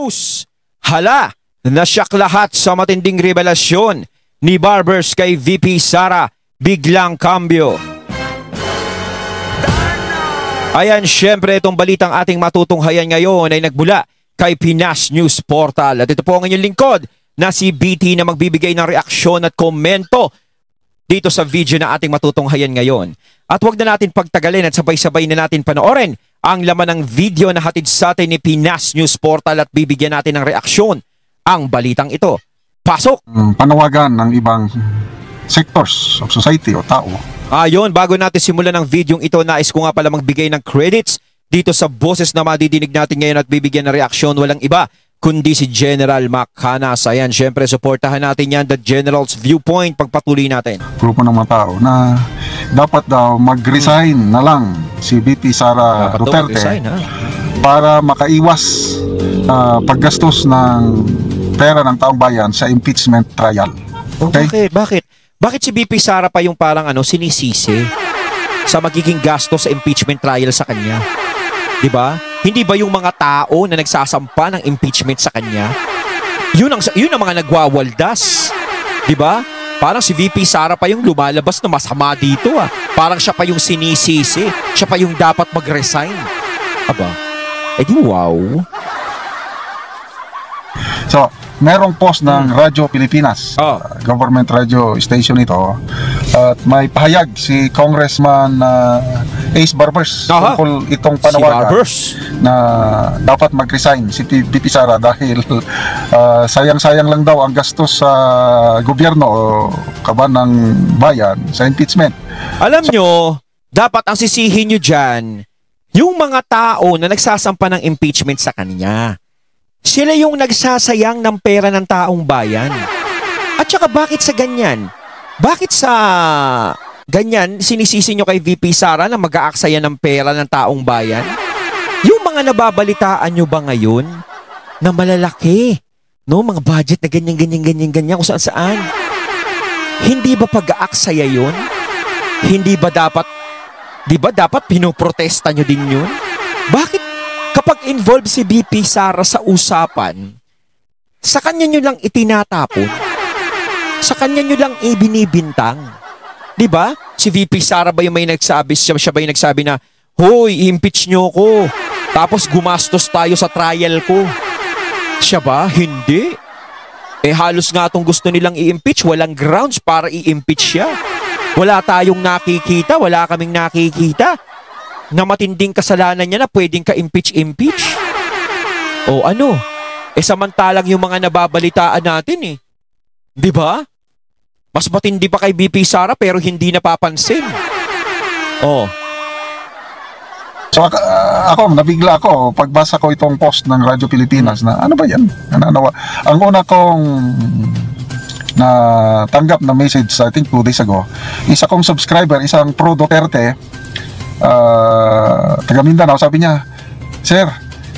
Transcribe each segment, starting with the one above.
news. Hala, nasyak lahat sa matinding revelasyon ni Barbers kay VP Sara. Biglang kambyo. Ayan, syempre itong balitang ating matutunghayan ngayon ay nagmula kay Pinas News Portal. At ito po ang inyong lingkod na si BT na magbibigay ng reaksyon at komento dito sa video na ating matutunghayan ngayon. At huwag na natin pagtagalin at sabay-sabay na natin panoorin ang laman ng video na hatid sa atin ni Pinas News Portal at bibigyan natin ng reaksyon ang balitang ito. Pasok! Panawagan ng ibang sectors of society o tao. Ayun, bago natin simulan ng video ito, nais ko nga pala magbigay ng credits dito sa boses na madidinig natin ngayon at bibigyan ng reaksyon. Walang iba kundi si General Macanas. Ayan, syempre supportahan natin yan, the General's Viewpoint, pagpatuloy natin. Grupo ng mga tao na dapat daw mag-resign na lang si VP Sara Duterte para makaiwas paggastos ng pera ng taong bayan sa impeachment trial. Okay? Bakit si VP Sara pa yung parang sinisisi sa magiging gasto sa impeachment trial sa kanya? 'Di ba? Hindi ba yung mga tao na nagsasampa ng impeachment sa kanya? Yun ang mga nagwawaldas. 'Di ba? Parang si VP Sara pa yung lumalabas na masama dito ah. Parang siya pa yung sinisisi, siya pa yung dapat mag-resign. Aba. Di wow. So, merong post ng Radyo Pilipinas, government radio station ito, at may pahayag si Congressman Ace Barbers tungkol itong panawagan na dapat mag-resign si VP Sara dahil sayang-sayang lang daw ang gastos sa gobyerno o kaban ng bayan sa impeachment. Alam nyo, dapat ang sisihin nyo dyan, yung mga tao na nagsasampa ng impeachment sa kanya. Sila yung nagsasayang ng pera ng taong bayan. At saka bakit sa ganyan? Bakit sa ganyan sinisisi nyo kay VP Sara na mag-aaksaya ng pera ng taong bayan? Yung mga nababalitaan nyo ba ngayon na malalaki? No, mga budget na ganyan kung saan. Hindi ba pag-aaksaya yun? Hindi ba dapat, di ba dapat pinoprotesta nyo din yun? Bakit? Kapag involved si VP Sara sa usapan, sa kanya nyo lang itinatapon. Sa kanya nyo lang ibinibintang. Diba? Si VP Sara ba yung may nagsabi, siya ba yung nagsabi na, hoy, impeach nyo ko. Tapos gumastos tayo sa trial ko. Siya ba? Hindi. Halos nga itong gusto nilang i-impeach, walang grounds para i-impeach siya. Wala tayong nakikita, wala kaming nakikita na matinding kasalanan niya na pwedeng ka-impeach. O ano? Samantalang yung mga nababalitaan natin Di ba? Mas matindi pa kay VP Sara pero hindi napapansin. So ako, nabigla ako pagbasa ko itong post ng Radyo Pilipinas na ano ba yan? Ang una kong na tanggap na message, I think 2 days ago, isa kong subscriber, isang pro Duterte, taga Mindanao, sabi niya, sir,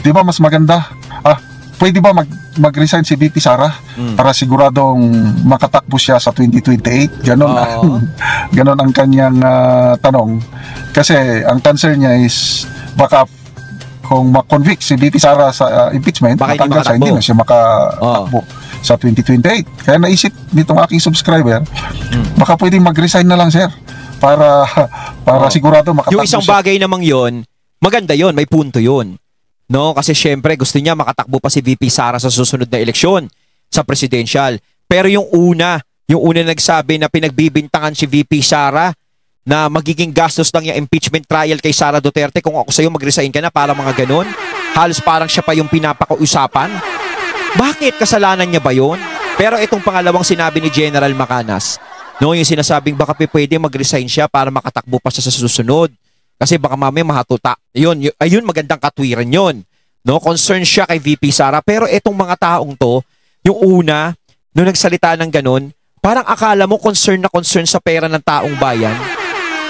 di ba mas maganda pwede ba mag-resign si VP Sara para siguradong makatakbo siya sa 2028? Ganon ang kanyang tanong, kasi ang answer niya is baka kung ma-convict si VP Sara sa impeachment, matanggal siya, hindi na siya makatakbo sa 2028. Kaya naisip nitong aking subscriber, baka pwedeng mag-resign na lang, sir, para sigurado makatakbo yung isang bagay namang yon, maganda yon, may punto yon. No, kasi syempre gusto niya makatakbo pa si VP Sara sa susunod na eleksyon sa presidential. Pero yung una nagsabi na pinagbibintangan si VP Sara na magiging gastos lang yung impeachment trial kay Sara Duterte, kung ako sa'yo mag-resign ka na, para mga ganon. Halos parang siya pa yung pinapakausapan. Bakit? Kasalanan niya ba yun? Pero itong pangalawang sinabi ni General Macanas, no, yung sinasabing baka pwede mag-resign siya para makatakbo pa siya sa susunod. Kasi baka mamaya mahatuta. Ayun, magandang katwiran yun. No, concern siya kay VP Sara. Pero itong mga taong to, yung una, nung nagsalita ng ganun, parang akala mo concern na concern sa pera ng taong bayan.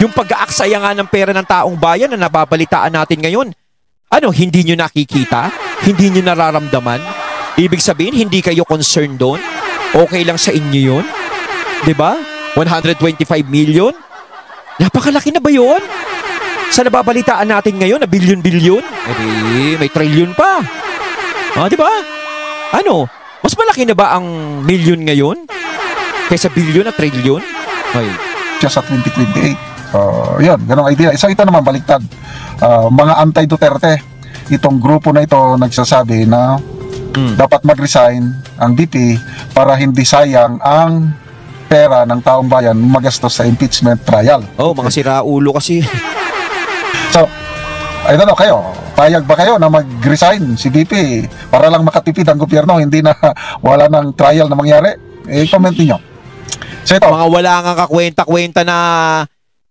Yung pag-aaksaya nga ng pera ng taong bayan na nababalitaan natin ngayon, hindi nyo nakikita? Hindi nyo nararamdaman? Ibig sabihin, hindi kayo concerned doon? Okay lang sa inyo yun? Diba? 125 million? Napakalaki na ba yun? Sa nababalitaan natin ngayon na bilyon-bilyon? May trillion pa. Di ba? Ano? Mas malaki na ba ang milyon ngayon? Kaysa bilyon at trilyon? Ay. Siya sa 2028. Yun, ganong idea. So ito naman baliktad. Mga anti-Duterte, itong grupo na ito nagsasabi na dapat mag-resign ang VP para hindi sayang ang pera ng taong bayan magastos sa impeachment trial. Oh, mga siraulo kasi. So, I don't know, kayo, payag ba kayo na mag-resign si VP para lang makatipid ang gobyerno, hindi na wala ng trial na mangyari? Comment niyo. So ito, Mga wala nga kakwenta-kwenta na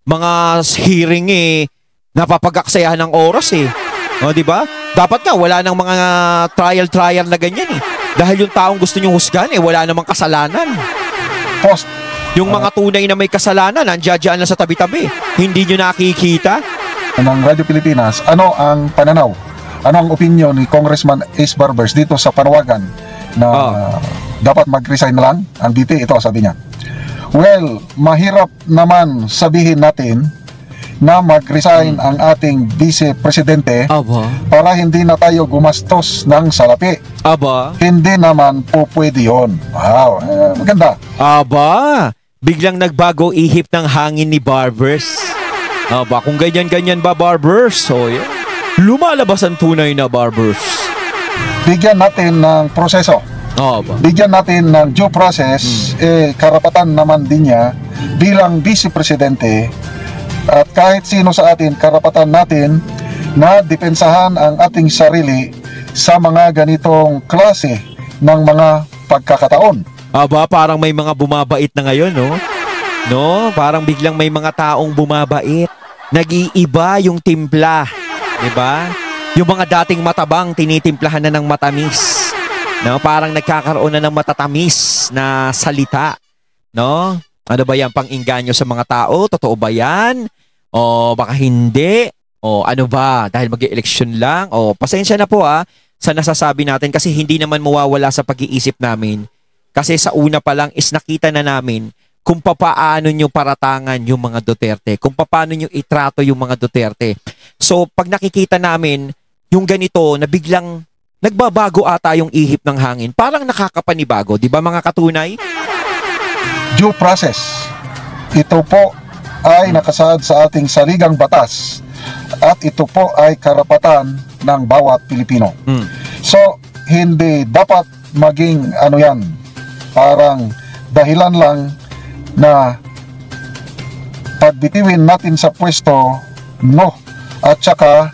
mga hearing napapag-aksayahan ng oras O, di ba? Dapat nga wala nang mga trial na ganyan Dahil yung taong gusto nyo husgan wala namang kasalanan. post Yung mga tunay na may kasalanan, nandiyan lang sa tabi-tabi. Hindi nyo nakikita. ng Radyo Pilipinas, ano ang pananaw? Ano ang opinion ni Congressman Ace Barbers dito sa panawagan na dapat mag-resign na lang ang VP? Ito, sabi niya. Well, mahirap naman sabihin natin na mag-resign ang ating Vice Presidente Aba. para hindi na tayo gumastos ng salapi. Aba. Hindi naman po pwede yun. Wow, maganda. Aba. Biglang nagbago ihip ng hangin ni Barbers. Aba, kung ganyan-ganyan ba, Barbers? So, lumalabas ang tunay na Barbers. Bigyan natin ng proseso. Aba. Bigyan natin ng due process, karapatan naman din niya bilang Vice Presidente at kahit sino sa atin, karapatan natin na depensahan ang ating sarili sa mga ganitong klase ng mga pagkakataon. Aba, parang may mga bumabait na ngayon, no? No? Parang biglang may mga taong bumabait. Nag-iiba yung timpla. Diba? Yung mga dating matabang, tinitimplahan na ng matamis. No? Parang nagkakaroon na ng matatamis na salita. No? Ano ba yan? Pang-inganyo sa mga tao? Totoo ba yan? O baka hindi? O ano ba? Dahil mag-eleksyon lang? O pasensya na po sa nasasabi natin kasi hindi naman mawawala sa pag-iisip namin. Kasi sa una pa lang is nakita na namin kung papaano nyo paratangan yung mga Duterte, kung paano nyo itrato yung mga Duterte. So, pag nakikita namin yung ganito na biglang nagbabago ata yung ihip ng hangin, parang nakakapanibago, di ba mga katunay? Due process. Ito po ay nakasaad sa ating saligang batas at ito po ay karapatan ng bawat Pilipino. So, hindi dapat maging parang dahilan lang na pagbitiwin natin sa pwesto, no. At saka,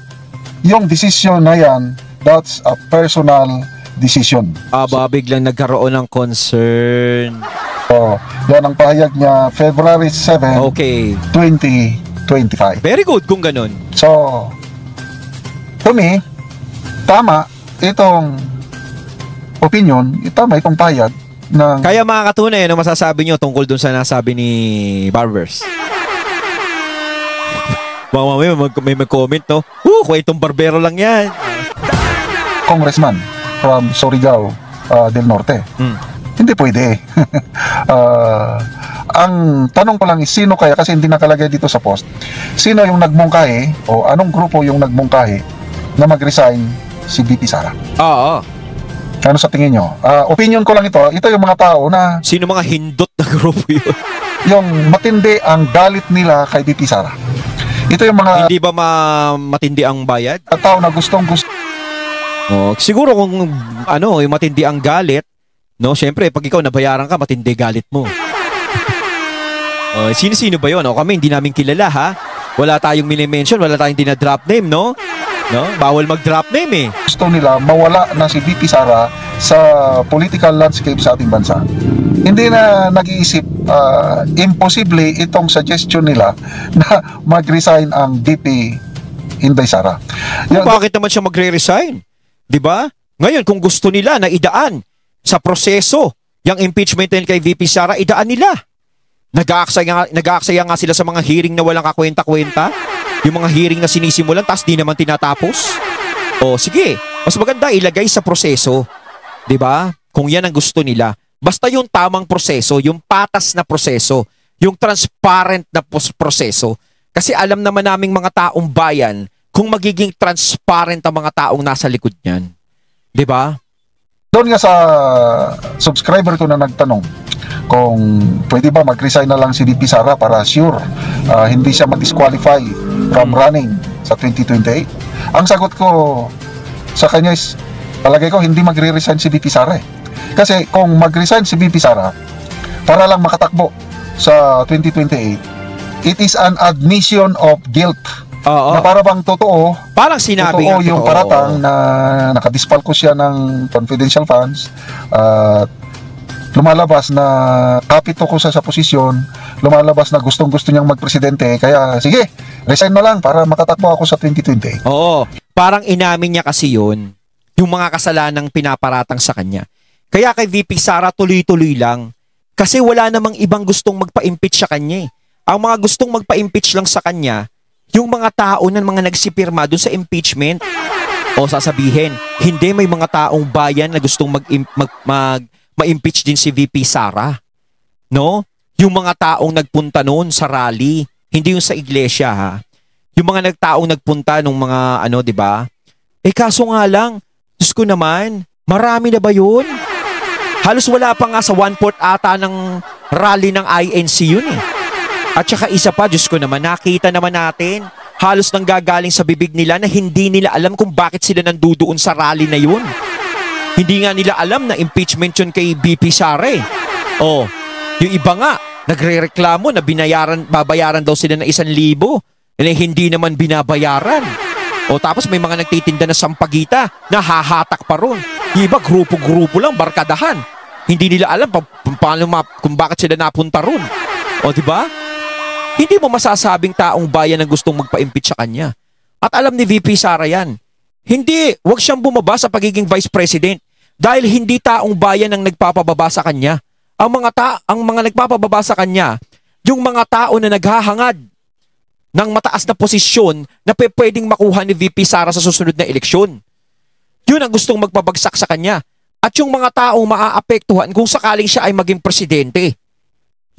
yung desisyon na yan, that's a personal decision. Aba, biglang nagkaroon ng concern. So, yan ang pahayag niya, February 7, Okay. 2025. Very good kung ganun. So, to me, tama itong opinion, tama itong pahayag ng... Kaya mga katunay, ano masasabi nyo tungkol dun sa nasabi ni Barbers? Mamaya may mag-comment, no? Kwentong barbero lang yan. Congressman from Surigao del Norte. Hindi pwede. Ang tanong ko lang is, sino kaya, kasi hindi nakalagay dito sa post, sino yung nagmungkahi o anong grupo yung nagmungkahi na mag-resign si VP Sara? Oo. Ano sa tingin nyo? Opinion ko lang ito yung mga tao na Sino mga hindot na grupo yun? yung matindi ang galit nila kay VP Sara. Ito yung mga Hindi ba matindi ang bayad? tao na gustong Siguro kung yung matindi ang galit, no? Siyempre, pag ikaw nabayaran ka, matindi galit mo. Sino-sino ba yun? Kami, hindi namin kilala, ha? Wala tayong mini-mention, wala tayong dinadrop name, no? No? Bawal mag-drop name, gusto nila mawala na si VP Sara sa political landscape sa ating bansa. Hindi na nag-iisip, imposible itong suggestion nila na mag-resign ang VP Inday Sara. Bakit naman siya magre-resign? 'Di ba? Ngayon, kung gusto nila na idaan sa proseso yung impeachment kay VP Sara, idaan nila. Nag-aaksaya nga sila sa mga hearing na walang kakwenta-kwenta. Yung mga hearing na sinisimulan tapos di naman tinatapos. Sige, mas maganda ilagay sa proseso. 'Di ba? Kung yan ang gusto nila. Basta yung tamang proseso, yung patas na proseso, yung transparent na proseso. Kasi alam naman naming mga taong bayan kung magiging transparent ang mga taong nasa likod niyan. 'Di ba? Doon nga sa subscriber ko na nagtanong kung pwede ba mag-resign na lang si VP Sara para sure hindi siya ma-disqualify from running sa 2028. Ang sagot ko sa kanya is, palagay ko hindi magre-resign si VP Sara eh. Kasi kung mag-resign si VP Sara para lang makatakbo sa 2028, it is an admission of guilt. Oo. Na para bang totoo, Parang sinabi totoo nga, yung totoo. paratang na nakadispal ko siya ng confidential funds at lumalabas na kapito ko sa posisyon, lumalabas na gustong-gusto niyang magpresidente, kaya sige, resign na lang para makatakbo ako sa 2028. Oo. Parang inamin niya kasi yun, yung mga kasalanang pinaparatang sa kanya. Kaya kay VP Sara tuloy-tuloy lang. Kasi wala namang ibang gustong magpa-impeach sa kanya eh. Ang mga gustong magpa-impeach lang sa kanya, yung mga tao na mga nagsipirma dun sa impeachment. O sasabihin, hindi, may mga taong bayan na gustong ma-impeach din si VP Sara. No? Yung mga taong nagpunta noon sa rally, hindi yung sa iglesia ha. Yung mga taong nagpunta nung mga di ba? Eh kaso nga lang, Diyos ko naman, marami na ba yun? Halos wala pa nga sa 1/4 ata ng rally ng INC yun eh. At saka isa pa, Diyos ko naman, nakita naman natin, halos nang gagaling sa bibig nila na hindi nila alam kung bakit sila nandudoon sa rally na yun. Hindi nga nila alam na impeachment yun kay VP Sara eh. Oh, yung iba nga, nagre-reklamo na babayaran daw sila ng 1,000. Eh, hindi naman binabayaran. O tapos may mga nagtitinda na sampagita na hahatak pa ron. Yung iba, grupo-grupo lang, barkadahan. Hindi nila alam kung bakit sila napunta ron. O di ba? Hindi mo masasabing taong bayan ang gustong magpa-impeach sa kanya. At alam ni VP Sara yan. Hindi, wag siyang bumaba sa pagiging vice president dahil hindi taong bayan ang nagpapababa sa kanya. Ang mga nagpapababa sa kanya, yung mga tao na naghahangad ng mataas na posisyon na pwedeng makuha ni VP Sara sa susunod na eleksyon. Yun ang gustong magpabagsak sa kanya. At yung mga taong maaapektuhan kung sakaling siya ay maging presidente.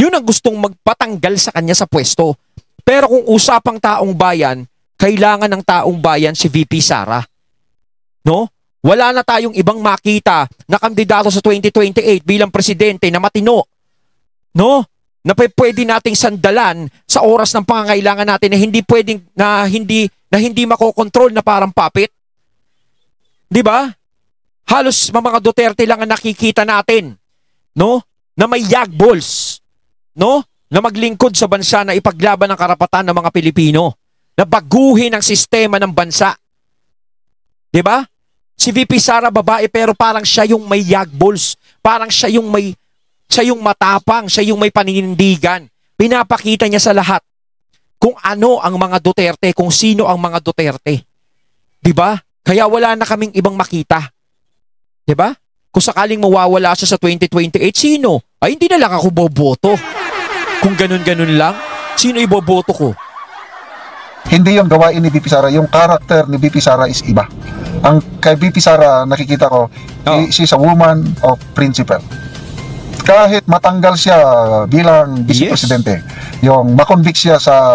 Yun ang gustong magpatanggal sa kanya sa pwesto. Pero kung usapang taong bayan, kailangan ng taong bayan si VP Sara. No? Wala na tayong ibang makita na kandidato sa 2028 bilang presidente na matino. No? Na pwede nating sandalan sa oras ng pangangailangan natin na hindi makokontrol na parang puppet. 'Di ba? Halos mga Duterte lang ang nakikita natin, no? Na may yagballs, no? Na maglingkod sa bansa na ipaglaban ang karapatan ng mga Pilipino, na baguhin ang sistema ng bansa. 'Di ba? Si VP Sara babae pero parang siya yung may yagballs, parang siya yung matapang, siya yung may paninindigan. Pinapakita niya sa lahat kung ano ang mga Duterte, kung sino ang mga Duterte. 'Di ba? Kaya wala na kaming ibang makita. 'Di ba? Kung sakaling mawawala siya sa 2028, sino? Ay hindi na lang ako boboto. Kung ganun-ganun lang, sino iboboto ko? Hindi yung gawain ni VP Sara, yung character ni VP Sara is iba. Ang kay VP Sara nakikita ko, she's a woman of principle. Kahit matanggal siya bilang vice presidente, yung makonvict siya sa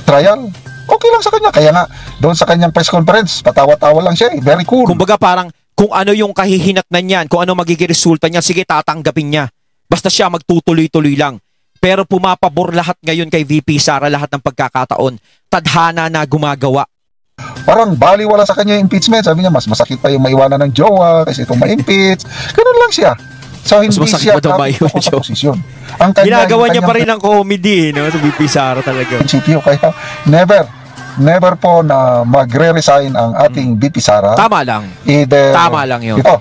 trial, okay lang sa kanya. Kaya nga, doon sa kanyang press conference, patawa-tawa lang siya. Very cool. Kumbaga parang, kung ano yung kahihinatnan niyan, kung ano magiging resulta niya, sige, tatanggapin niya. Basta siya magtutuloy-tuloy lang. Pero pumapabor lahat ngayon kay VP Sara, lahat ng pagkakataon. Tadhana na gumagawa. Parang baliwala sa kanya yung impeachment. Sabi niya, mas masakit pa yung maiwanan ng jowa kasi itong ma-impeach. Ganun lang siya. So, hindi siya kapit sa posisyon. Ginagawa niya pa rin ng comedy, no? Sa VP Sara talaga. Prinsipyo, kaya never po na magre-resign ang ating VP Sara. Tama lang. Tama lang yun. Ito,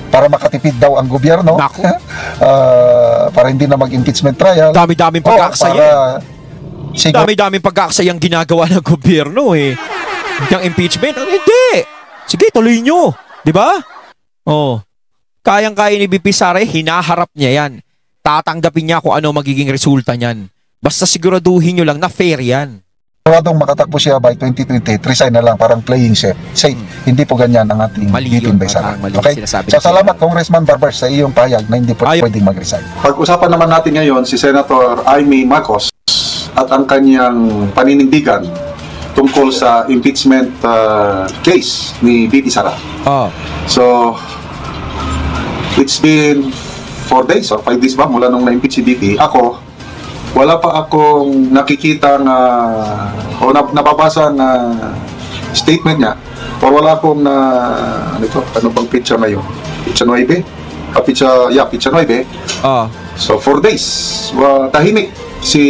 para makatipid daw ang gobyerno. Para hindi na mag-impeachment trial. Dami-daming pag-aaksaya. Dami-daming pag-aaksaya ang ginagawa ng gobyerno eh. Yung impeachment, hindi. Sige, tuloy nyo. Di ba? Oh. Kayang-kaya ni VP Sara, hinaharap niya yan. Tatanggapin niya kung ano magiging resulta niyan. Basta siguraduhin nyo lang na fair yan. Siguradong makatakbo siya by 2028, resign na lang, parang playing safe. Hindi po ganyan ang ating VP Sara. Okay? So, salamat Congressman Barbers sa iyong payag na hindi po pwedeng mag-resign. Pag-usapan naman natin ngayon si Senator Amy Marcos at ang kanyang paninindigan tungkol sa impeachment case ni BP Sara. Oh. So, it's been 4 days or 5 days ba mula nung na-impeach si BP. Ako, wala pa akong nakikita o nababasa na statement niya, or wala akong ano bang pizza ngayon? Pizza 9? Pizza 9. Oh. So, 4 days, tahimik si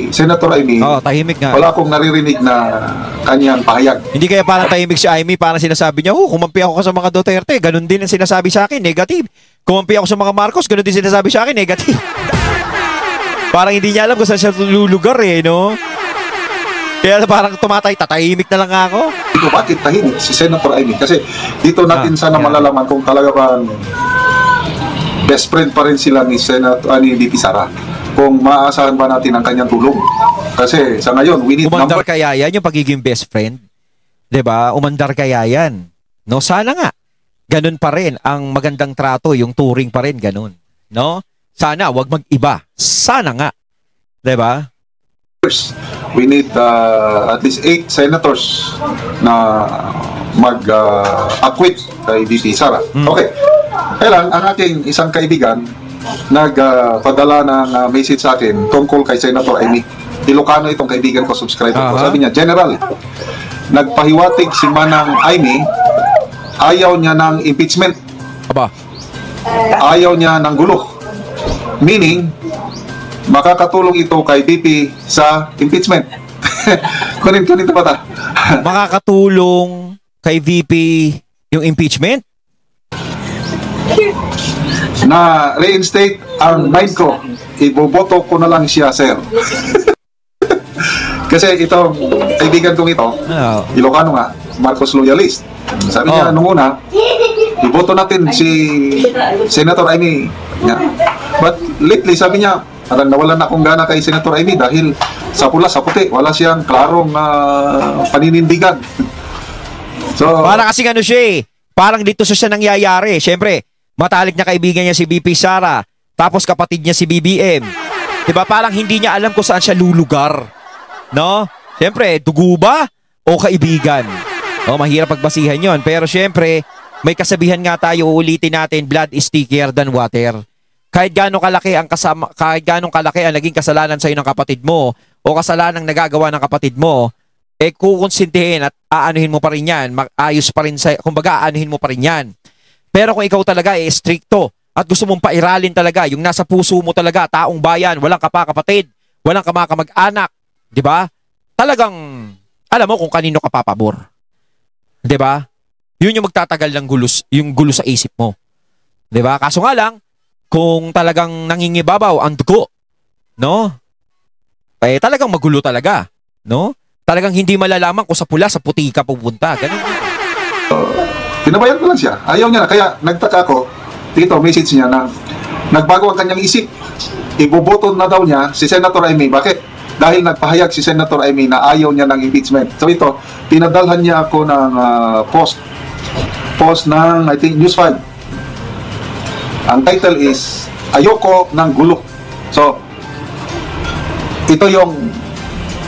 Senator Amy. Oh, tahimik nga. Wala akong naririnig na kanyang pahayag. Hindi kaya parang tahimik si Amy, parang sinasabi niya, kumampi ako sa mga Duterte, ganun din ang sinasabi sa akin, negative. Kumampi ako sa mga Marcos, ganun din sinasabi sa akin, negative. Parang hindi niya alam kung saan siya lulugar no? Kaya parang tatahimik na lang ako. Bakit tahimik si Senator Amy? Kasi dito natin sana malalaman kung talaga bang best friend pa rin sila ni BP Sara. Kung maaasahan ba natin ang kanyang tulong. Kasi sa ngayon, we need umandar kaya yan yung pagiging best friend? 'Di ba? Umandar kaya yan? No, sana nga. Ganun pa rin ang magandang trato, yung touring pa rin ganun, no? Sana wag mag-iba. Sana nga. 'Di ba? We need at least 8 senators na mag-acquit kay BP Sara. Okay. Kailan ang aking isang kaibigan nagpadala ng message sa akin tungkol kay Senator Amy. Ilocano itong kaibigan ko, subscriber ko. Sabi niya, General, nagpahiwatig si Manang Amy, ayaw niya ng impeachment. Aba. Ayaw niya ng gulo. Meaning, makakatulong ito kay BP sa impeachment. Kunin ito pa ta. Makakatulong kay VP yung impeachment? Na reinstate ang mind ko. Iboboto ko na lang siya, sir. Kasi itong kaibigan kong ito, Ilocano nga, Marcos loyalist. Sabi niya nung una, iboto natin si Senator Amy. Yeah. But lately, sabi niya, parang nawalan na akong gana kay Senator Amy dahil sa pula, sa puti, wala siyang klarong paninindigan. So, parang kasi ano siya parang dito siya nangyayari. Siyempre, matalik na kaibigan niya si BP Sara, tapos kapatid niya si BBM. Diba? Parang hindi niya alam kung saan siya lulugar. No? Siyempre, dugo ba o kaibigan? Mahirap pagbasihan yon. Pero siyempre, may kasabihan nga tayo, uulitin natin, blood is thicker than water. Kahit gaano kalaki ang naging kasalanan sa iyo ng kapatid mo o kasalanang nagagawa ng kapatid mo, kukonsintihin at aanuhin mo pa rin yan, mag-ayos pa rin kumbaga aanuhin mo pa rin yan. Pero kung ikaw talaga stricto at gusto mong pairalin talaga yung nasa puso mo talaga, taong bayan, walang kapakapatid, walang kamakamag-anak, di ba? Talagang alam mo kung kanino ka papabor. Di ba? Yun yung magtatagal ng gulo sa isip mo. Di ba? Kaso nga lang, kung talagang nangingibabaw ang dugo, no? Talagang magulo talaga, no? Talagang hindi malalaman kung sa pula, sa puti ka pupunta. Ganun. Pinabayaan ko lang siya. Ayaw niya na. Kaya nagtaka ako, dito, message niya na nagbago ang kanyang isip. Iboboto na daw niya si Senator Amy. Bakit? Dahil nagpahayag si Senator Amy na ayaw niya ng impeachment. So ito, pinadalhan niya ako ng post ng, I think, News 5. Ang title is, Ayoko ng Gulo. So, ito yung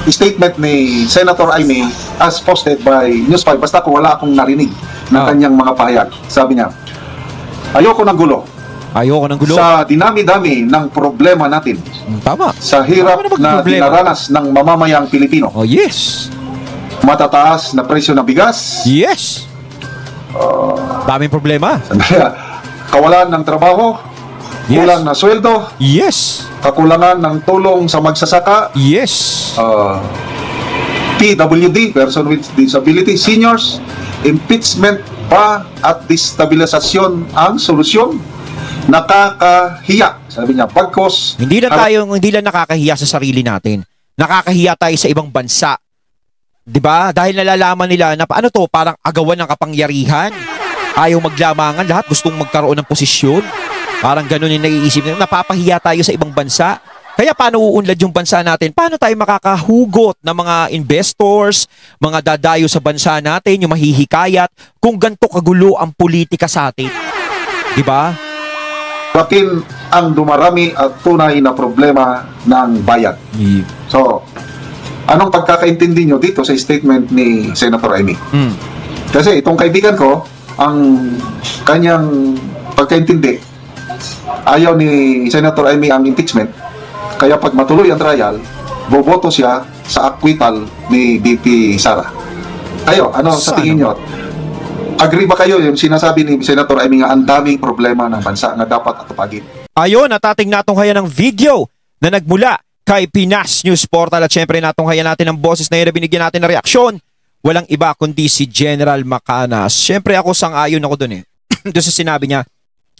statement ni Senator Amy as posted by News 5. Basta kung wala akong narinig ng kanyang mga pahayag. Sabi niya, ayoko ng gulo. Ayoko ng gulo. Sa dinami-dami ng problema natin. Tama. Sa hirap na dinaranas ng mamamayang Pilipino. Oh, yes. Matataas na presyo ng bigas. Yes. Daming problema. Kawalan ng trabaho. Yes. Kulang na sweldo. Yes. Kakulangan ng tulong sa magsasaka. Yes. PWD, person with disability, seniors, impeachment pa at destabilisasyon ang solusyon. Nakakahiya, sabi niya. Pagkos hindi lang nakakahiya sa sarili natin. Nakakahiya tayo sa ibang bansa. 'Di ba? Dahil nalalaman nila na paano to, parang agawan ng kapangyarihan. Ayaw maglamangan, lahat gustong magkaroon ng posisyon. Parang ganoon yung naiisip nila. Napapahiya tayo sa ibang bansa. Kaya paano uunlad yung bansa natin? Paano tayo makakahugot ng mga investors, mga dadayo sa bansa natin, yung mahihikayat, kung ganito kagulo ang politika sa atin? Di ba? Lakin ang dumarami at tunay na problema ng bayan. So, anong pagkakaintindi nyo dito sa statement ni Senator Amy? Kasi itong kaibigan ko, ang kanyang pagkaintindi, ayaw ni Senator Amy ang impeachment. Kaya pag matuloy ang trial, boboto siya sa acquittal ni VP Sara. Kayo, ano sa tingin nyo? Agree ba kayo yung sinasabi ni Senator Amy nga ang daming problema ng bansa na dapat atupagin? Ayon, natating natunghayan ng video na nagmula kay Pinas News Portal at syempre natunghayan natin ang boses na yun na binigyan natin ng reaksyon. Walang iba kundi si General Macanas. Syempre ako sang-ayon ako dun doon sa sinabi niya,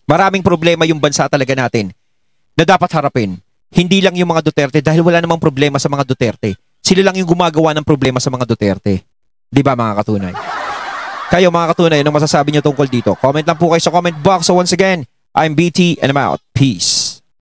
maraming problema yung bansa talaga natin na dapat harapin. Hindi lang yung mga Duterte dahil wala namang problema sa mga Duterte. Sila lang yung gumagawa ng problema sa mga Duterte. Di ba mga katunay? Kayo mga katunay, anong masasabi niyo tungkol dito? Comment lang po kayo sa comment box. So once again, I'm BT and I'm out. Peace.